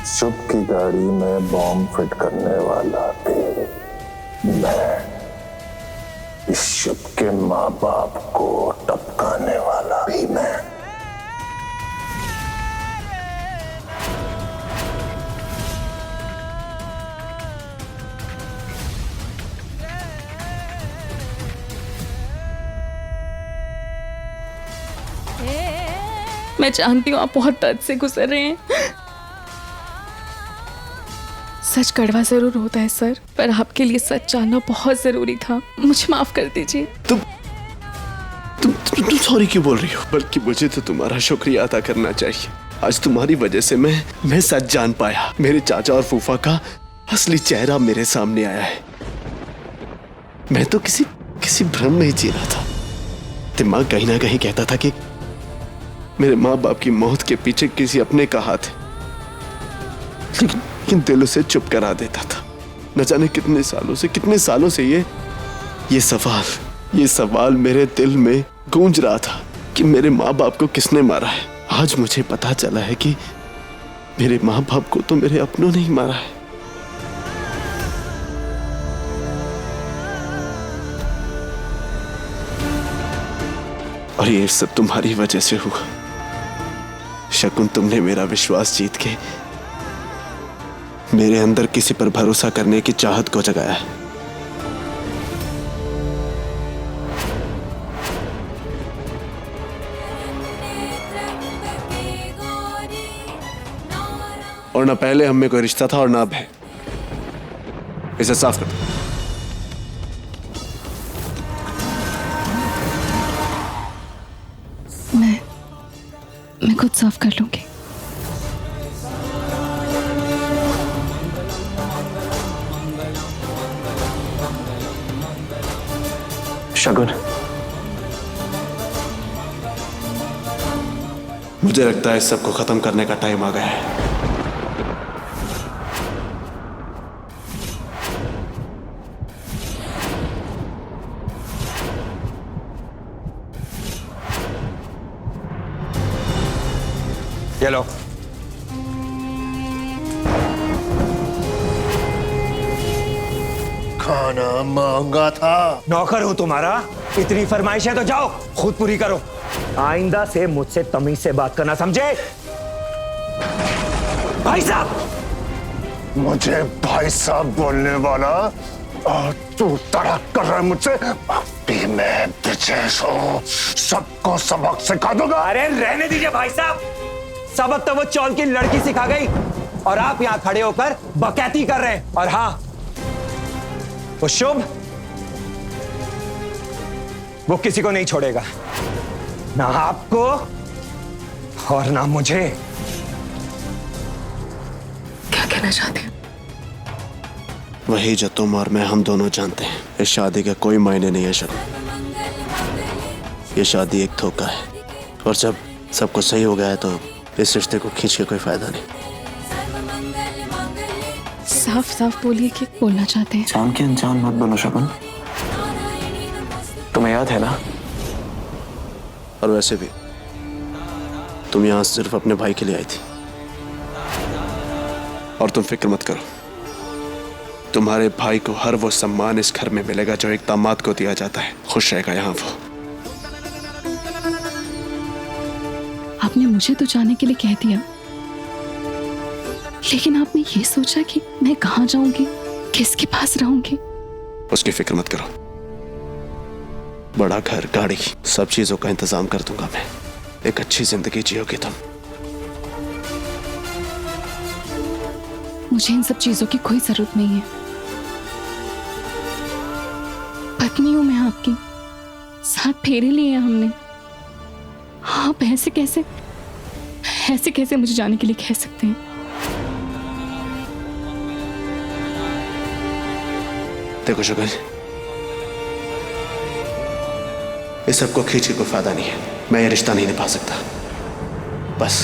शुभ की गाड़ी में बॉम्ब फिट करने वाला भी मैं, इस शुभ के माँ बाप को टपकाने वाला भी मैं। मैं जानती हूँ आप बहुत दर्द से गुजर रहे हैं। सच कड़वा जरूर होता है सर, पर आपके लिए सच जानना बहुत जरूरी था। मुझे माफ कर दीजिए। तुम सॉरी क्यों बोल रही हो? बल्कि मुझे तो तुम्हारा शुक्रिया अदा करना चाहिए। आज तुम्हारी वजह से मैं सच जान पाया। मेरे चाचा और फूफा का असली चेहरा मेरे सामने आया है। मैं तो किसी भ्रम में ही जी रहा था। दिमाग कहीं ना कहीं कहता था कि मेरे माँ बाप की मौत के पीछे किसी अपने का हाथ है, लेकिन दिल उसे चुप करा देता था। न जाने कितने सालों से ये सवाल मेरे दिल में गूंज रहा था कि मेरे माँ बाप को किसने मारा है। आज मुझे पता चला है कि मेरे माँ बाप को तो मेरे अपनों ने ही मारा है। और ये सब तुम्हारी वजह से हुआ। शकुन, तुमने मेरा विश्वास जीत के मेरे अंदर किसी पर भरोसा करने की चाहत को जगाया है। और ना पहले हम में कोई रिश्ता था और ना अब है। इसे साफ कर दो। मैं खुद साफ कर लूंगी। शगुन, मुझे लगता है इस सबको खत्म करने का टाइम आ गया है। ये लो। खाना मांगा था। नौकर हूं तुम्हारा, इतनी फरमाइश है तो जाओ खुद पूरी करो। आइंदा से मुझसे तमीज से बात करना, समझे? भाई साहब। मुझे भाई साहब बोलने वाला और तू तड़क कर रहा है मुझसे। अभी मैं ब्रिजेश हूँ, सबको सबक सिखा दूंगा। अरे रहने दीजिए भाई साहब, सबक तो वो चौल की लड़की सिखा गई और आप यहां खड़े होकर बकैती कर रहे हैं। और हाँ, वो शुभ, वो किसी को नहीं छोड़ेगा, ना आपको और ना मुझे। क्या कहना चाहते हैं? वही जो तुम और मैं हम दोनों जानते हैं। इस शादी का कोई मायने नहीं है शकुन। ये शादी एक धोखा है, और जब सब कुछ सही हो गया है तो इस रिश्ते को खींच के कोई फायदा नहीं। साफ साफ बोलिए कि बोलना चाहते हैं। जान के अनजान मत बनो शकुन, तुम्हें याद है ना? और वैसे भी तुम यहां सिर्फ अपने भाई के लिए आई थी। और तुम फिक्र मत करो, तुम्हारे भाई को हर वो सम्मान इस घर में मिलेगा जो एक दामाद को दिया जाता है। खुश रहेगा यहां वो। आपने मुझे तो जाने के लिए कह दिया, लेकिन आपने ये सोचा कि मैं कहाँ जाऊंगी, किसके पास रहूंगी? उसकी फिक्र मत करो। बड़ा घर, गाड़ी, सब चीजों का इंतजाम कर दूंगा मैं। एक अच्छी जिंदगी जियोगी तुम। मुझे इन सब चीजों की कोई जरूरत नहीं है। पत्नी हूं मैं आपकी, 7 फेरे लिए हैं हमने। आप ऐसे कैसे मुझे जाने के लिए कह सकते हैं? देखो शुक्र, इस सबको खींच के कोई फायदा नहीं है। मैं ये रिश्ता नहीं निभा सकता, बस।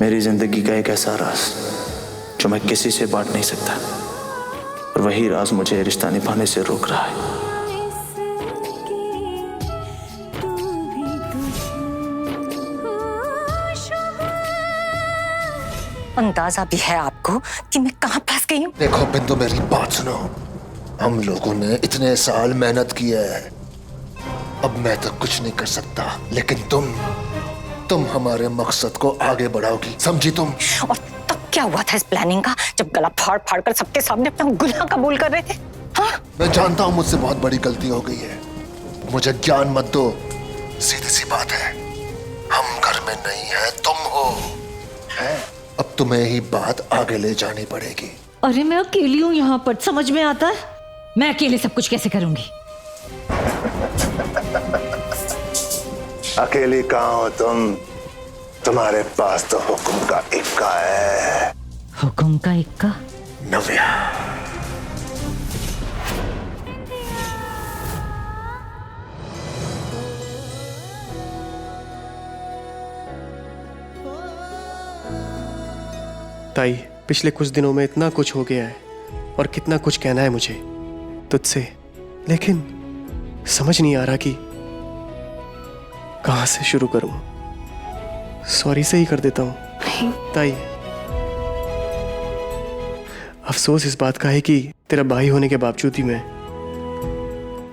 मेरी जिंदगी का एक ऐसा राज जो मैं किसी से बांट नहीं सकता, और वही राज मुझे रिश्ता निभाने से रोक रहा है। अंदाजा भी है आपको कि मैं कहाँ फंस गई हूँ? देखो बिंदु, मेरी बात सुनो। हम लोगों ने इतने साल मेहनत की है, अब मैं तो कुछ नहीं कर सकता, लेकिन तुम हमारे मकसद को आगे बढ़ाओगी, समझी तुम? और तब क्या हुआ था इस प्लानिंग का, जब गला फाड़ फाड़ कर सबके सामने अपना गुनाह कबूल कर रहे थे? हाँ? मैं जानता हूँ मुझसे बहुत बड़ी गलती हो गई है, मुझे ज्ञान मत दो। सीधी सी बात है, हम घर में नहीं है, तुम हो। है? अब तुम्हें ही बात आगे ले जानी पड़ेगी। अरे मैं अकेली हूँ यहाँ पर, समझ में आता है? मैं अकेले सब कुछ कैसे करूंगी? अकेली कहाँ हो तुम? तुम्हारे पास तो हुक्म का इक्का है। हुक्म का इक्का? नव्या, ताई, पिछले कुछ दिनों में इतना कुछ हो गया है और कितना कुछ कहना है मुझे तुझसे, लेकिन समझ नहीं आ रहा कि कहां से शुरू करूं। सॉरी से ही कर देता हूं। ताई, अफसोस इस बात का है कि तेरा भाई होने के बावजूद भी मैं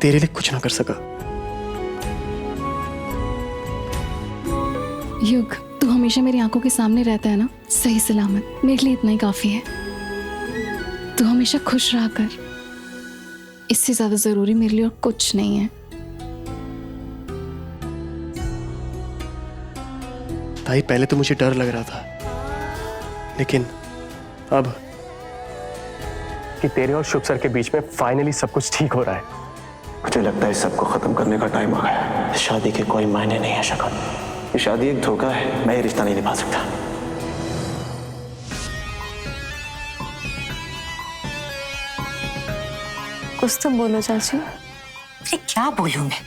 तेरे लिए कुछ ना कर सका। युग, तू हमेशा मेरी आंखों के सामने रहता है ना, सही सलामत, मेरे लिए इतना ही काफी है। तू हमेशा खुश रहा कर, इससे ज्यादा जरूरी मेरे लिए और कुछ नहीं है। ताई, पहले तो मुझे डर लग रहा था, लेकिन अब कि तेरे और शुभ सर के बीच में फाइनली सब कुछ ठीक हो रहा है। मुझे लगता है इस सबको खत्म करने का टाइम आ गया है। शादी के कोई मायने नहीं है शगुन, ये शादी एक धोखा है, मैं ये रिश्ता नहीं निभा सकता। कुछ तो बोलो चाची। अरे क्या बोलूं मैं,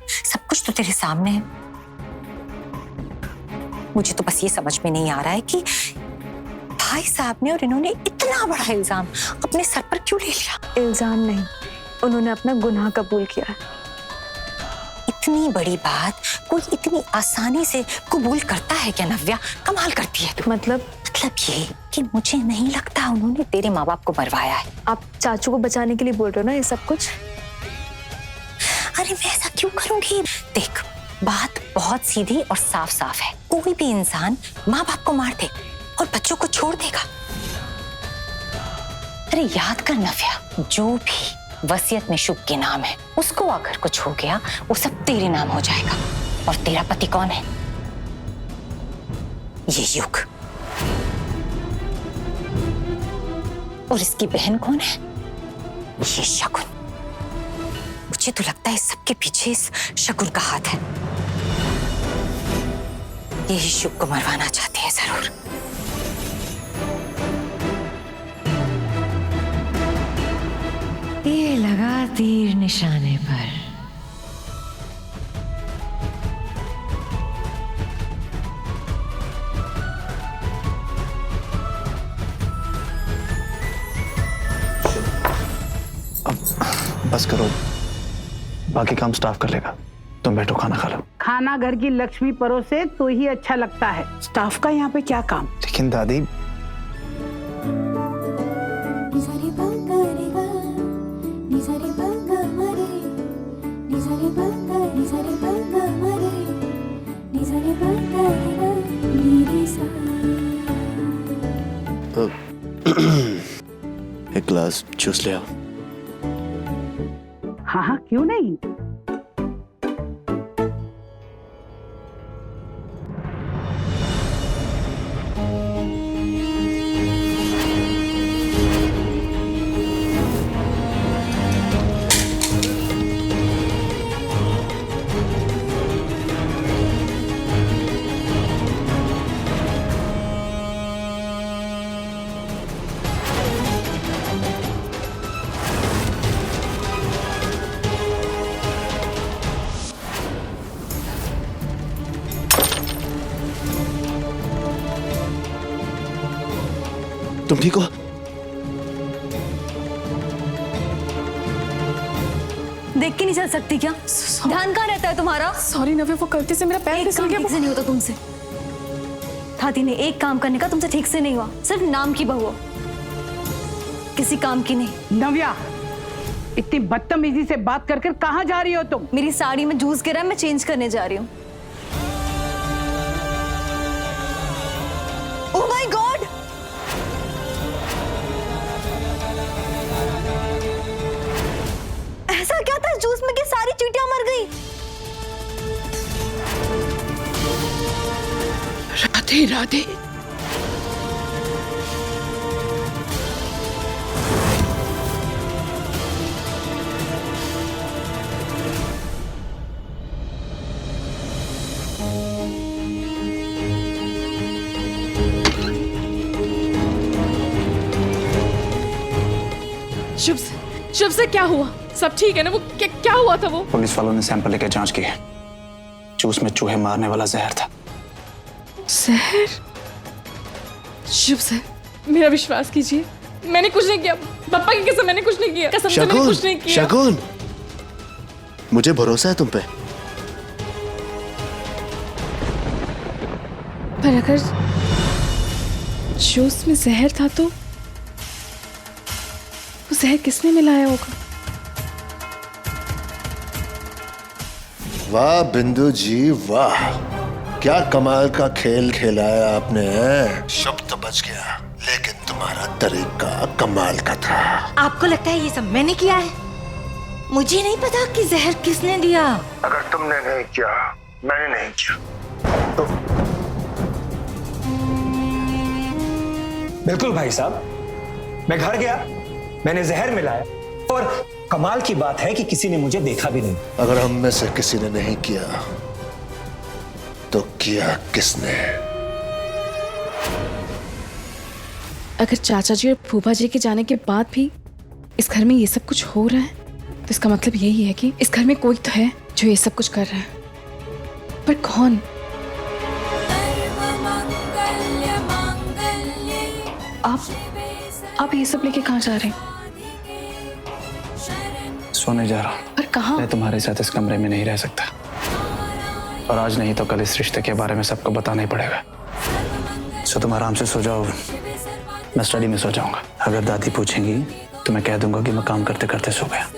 सब कुछ तो तेरे सामने है। मुझे तो बस ये समझ में नहीं आ रहा है कि भाई साहब ने और इन्होंने इतना बड़ा इल्जाम अपने सर पर क्यों ले लिया? इल्जाम नहीं, उन्होंने अपना गुनाह कबूल किया है। इतनी बड़ी बात कोई इतनी आसानी से कबूल करता है क्या नव्या? कमाल करती है तू। मतलब ये कि मुझे नहीं लगता उन्होंने तेरे माँ बाप को मरवाया है। आप चाचू को बचाने के लिए बोल रहे हो ना ये सब कुछ? अरे मैं ऐसा क्यों करूंगी? देख, बात बहुत सीधी और साफ साफ है। कोई भी इंसान माँ बाप को मार दे और बच्चों को छोड़ देगा। अरे याद कर नव्या, जो भी वसीयत में शुभ के नाम है, उसको अगर कुछ हो गया वो सब तेरे नाम हो जाएगा। और तेरा पति कौन है? ये युग। और इसकी बहन कौन है? ये शगुन। मुझे तो लगता है सबके पीछे इस शगुन का हाथ है। यही शुभ को मरवाना चाहते हैं जरूर। ये लगा तीर निशाने पर। बस करो, बाकी काम स्टाफ कर लेगा। तुम बैठो, खाना खा लो। खाना घर की लक्ष्मी परोसे तो ही अच्छा लगता है। स्टाफ का यहाँ पे क्या काम? लेकिन दादी, एक गिलास जूस ले आओ। हाँ हाँ, क्यों नहीं। तुम ठीक हो? देख के नहीं चल सकती क्या? ध्यान कहाँ रहता है तुम्हारा? सॉरी नव्या, वो गलती से मेरा पैर एक फिसल काम गया। ठीक से नहीं होता तुमसे। थाती ने एक काम करने का तुमसे ठीक से नहीं हुआ, सिर्फ नाम की बहू हो, किसी काम की नहीं। नव्या, इतनी बदतमीजी से बात कर कहाँ जा रही हो तुम? मेरी साड़ी में जूस गिरा है, मैं चेंज करने जा रही हूँ। Oh my God! ऐसा क्या था जूस में कि सारी चींटियां मर गई? राधे राधे। शुभ से क्या हुआ? सब ठीक है ना? वो क्या हुआ था? वो पुलिस वालों ने सैंपल लेकर जांच की है। जूस में चूहे मारने वाला जहर था। जहर? शुभ से मेरा विश्वास कीजिए, मैंने कुछ नहीं किया। पापा की कसम, मैंने कुछ नहीं किया। कसम से मैंने कुछ नहीं किया। शगुन, मुझे भरोसा है तुम पे। पर अगर जूस में जहर था तो वो जहर किसने मिलाया होगा? वाह बिंदु जी वाह, क्या कमाल का खेल खेला है आपने। शब्द तो बच गया, लेकिन तुम्हारा तरीका कमाल का था। आपको लगता है ये सब मैंने किया है? मुझे नहीं पता कि जहर किसने दिया। अगर तुमने नहीं किया, मैंने नहीं किया तो बिल्कुल भाई साहब, मैं घर गया, मैंने जहर मिलाया और कमाल की बात है कि किसी ने मुझे देखा भी नहीं। अगर हम में से किसी ने नहीं किया तो किया किसने? अगर चाचा जी और फूफा जी के जाने के बाद भी इस घर में ये सब कुछ हो रहा है तो इसका मतलब यही है कि इस घर में कोई तो है जो ये सब कुछ कर रहा है। पर कौन? आप ये सब लेके कहाँ जा रहे हैं? सोने जा रहा हूँ। पर कहाँ? मैं तुम्हारे साथ इस कमरे में नहीं रह सकता, और आज नहीं तो कल इस रिश्ते के बारे में सबको बताना ही पड़ेगा। सो तुम आराम से सो जाओ, मैं स्टडी में सो जाऊंगा। अगर दादी पूछेंगी तो मैं कह दूंगा कि मैं काम करते करते सो गया।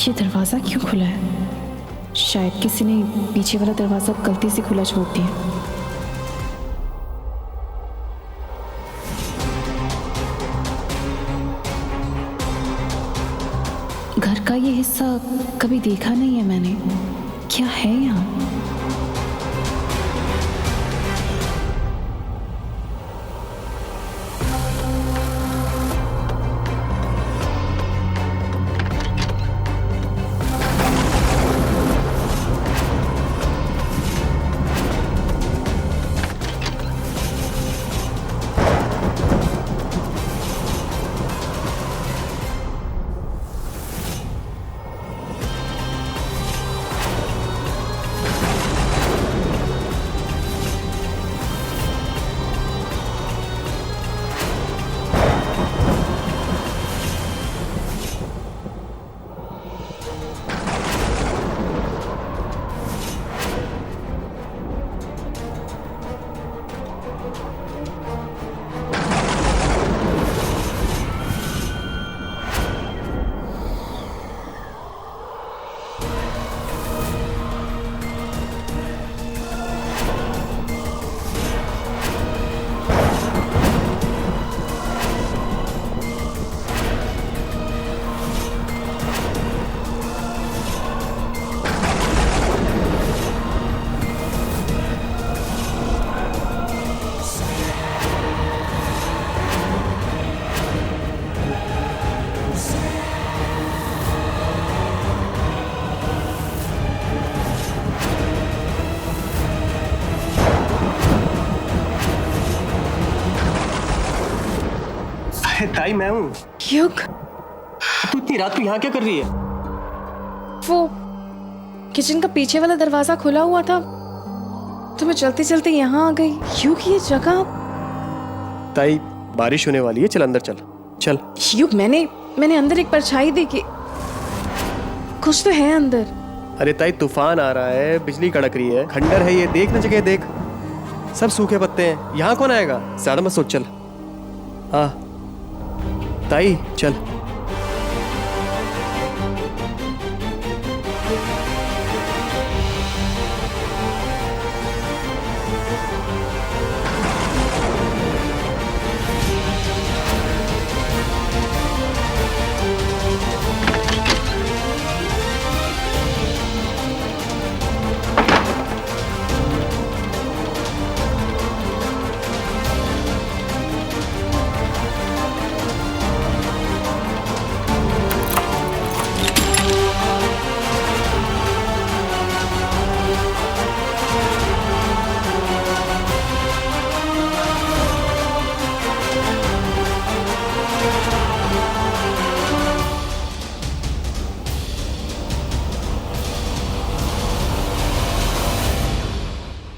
ये दरवाज़ा क्यों खुला है? शायद किसी ने पीछे वाला दरवाज़ा गलती से खुला छोड़ दिया। घर का ये हिस्सा कभी देखा नहीं है मैंने। क्या है यहाँ? ताई मैं हूँ। युग, तू इतनी रात को यहाँ क्या कर रही है? वो किचन का पीछे वाला दरवाजा खुला हुआ था तो मैं चलते चलते यहाँ आ गई। युग, ये जगह। ताई बारिश होने वाली है, चल अंदर चल। चल। युग, मैंने अंदर एक परछाई देखी। कुछ तो है अंदर। अरे ताई तूफान आ रहा है, बिजली कड़क रही है, खंडर है ये, देख ना जगह देख, सब सूखे पत्ते हैं, यहाँ कौन आएगा? ज्यादा मत सोच, चल। हाँ ताई चल।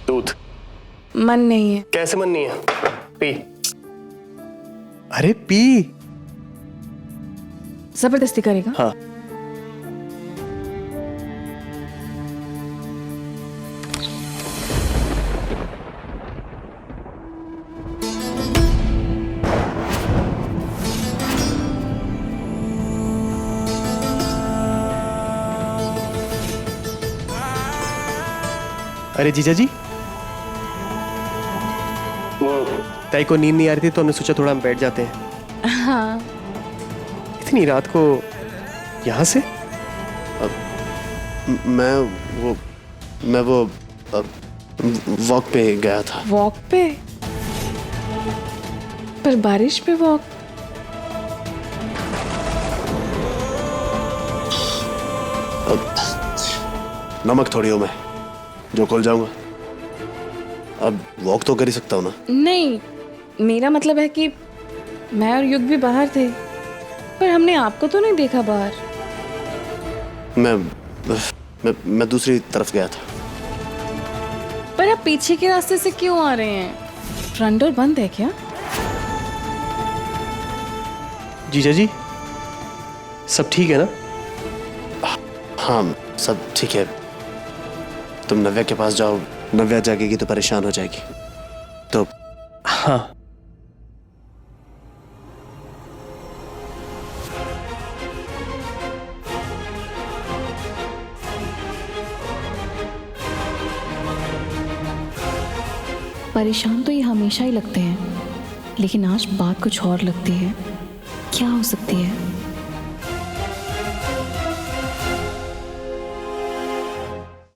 दूध मन नहीं है। कैसे मन नहीं है? पी। अरे पी। जबरदस्ती करेगा? हाँ। अरे जीजा जी, ताई को नींद नहीं आ रही थी तो हमने सोचा थोड़ा हम बैठ जाते हैं। हाँ। इतनी रात को यहाँ से? मैं वो वॉक पे गया था। वॉक पे? पर बारिश पे वॉक? नमक थोड़ी हूँ मैं जो खोल जाऊंगा। अब वॉक तो कर ही सकता हूँ ना। नहीं, मेरा मतलब है कि मैं और युग भी बाहर थे पर हमने आपको तो नहीं देखा बाहर। मैं दूसरी तरफ गया था। पर आप पीछे के रास्ते से क्यों आ रहे हैं? फ्रंट डोर बंद है क्या? जीजा जी, सब ठीक है ना? हाँ सब ठीक है। तुम नव्या के पास जाओ, नव्या जागेगी तो परेशान हो जाएगी। तो हाँ। परेशान तो ये हमेशा ही लगते हैं, लेकिन आज बात कुछ और लगती है। क्या हो सकती है?